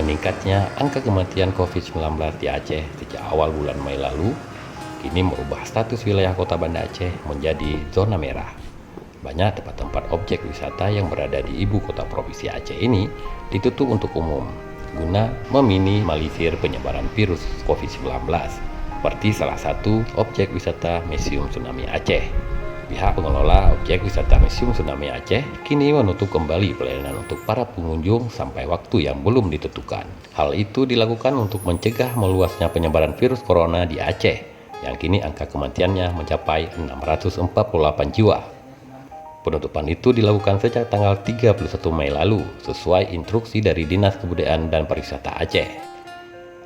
meningkatnya angka kematian COVID-19 di Aceh sejak awal bulan Mei lalu, kini merubah status wilayah kota Banda Aceh menjadi zona merah. Banyak tempat-tempat objek wisata yang berada di ibu kota provinsi Aceh ini ditutup untuk umum, guna meminimalisir penyebaran virus COVID-19, seperti salah satu objek wisata Museum Tsunami Aceh. Pihak pengelola objek wisata Museum Tsunami Aceh kini menutup kembali pelayanan untuk para pengunjung sampai waktu yang belum ditentukan. Hal itu dilakukan untuk mencegah meluasnya penyebaran virus corona di Aceh, yang kini angka kematiannya mencapai 648 jiwa. Penutupan itu dilakukan sejak tanggal 31 Mei lalu, sesuai instruksi dari Dinas Kebudayaan dan Pariwisata Aceh.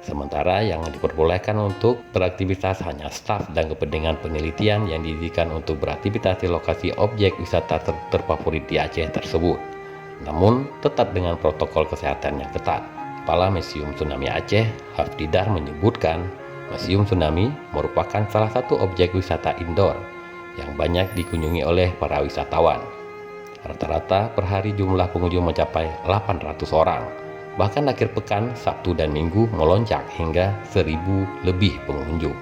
Sementara yang diperbolehkan untuk beraktivitas hanya staf dan kepentingan penelitian yang diizinkan untuk beraktivitas di lokasi objek wisata terfavorit di Aceh tersebut. Namun, tetap dengan protokol kesehatan yang ketat. Kepala Museum Tsunami Aceh, Hafdidar, menyebutkan Museum Tsunami merupakan salah satu objek wisata indoor yang banyak dikunjungi oleh para wisatawan. Rata-rata per hari jumlah pengunjung mencapai 800 orang. Bahkan akhir pekan, Sabtu dan Minggu melonjak hingga 1.000 lebih pengunjung.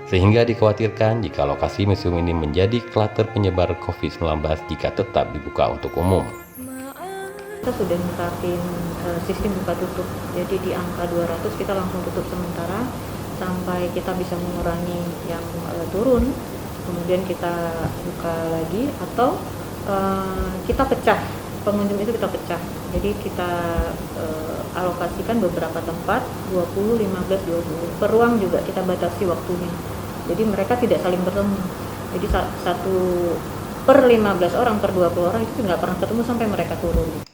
Sehingga dikhawatirkan jika lokasi museum ini menjadi klater penyebar COVID-19 jika tetap dibuka untuk umum. Kita sudah menerapkan sistem buka tutup, jadi di angka 200 kita langsung tutup sementara sampai kita bisa mengurangi yang turun, kemudian kita buka lagi atau kita pecah. Pengunjung itu kita pecah, jadi kita alokasikan beberapa tempat 20, 15, 20 per ruang juga kita batasi waktunya, jadi mereka tidak saling bertemu, jadi satu per 15 orang per 20 orang itu nggak pernah ketemu sampai mereka turun.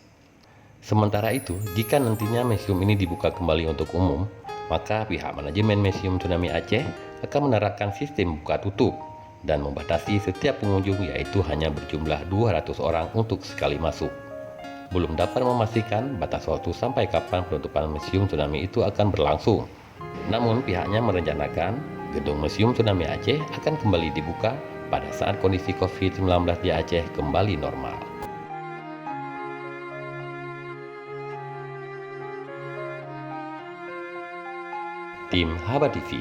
Sementara itu, jika nantinya museum ini dibuka kembali untuk umum, maka pihak manajemen Museum Tsunami Aceh akan menerapkan sistem buka tutup dan membatasi setiap pengunjung, yaitu hanya berjumlah 200 orang untuk sekali masuk. Belum dapat memastikan batas waktu sampai kapan penutupan Museum Tsunami itu akan berlangsung. Namun pihaknya merencanakan gedung Museum Tsunami Aceh akan kembali dibuka pada saat kondisi COVID-19 di Aceh kembali normal. Tim Haba TV.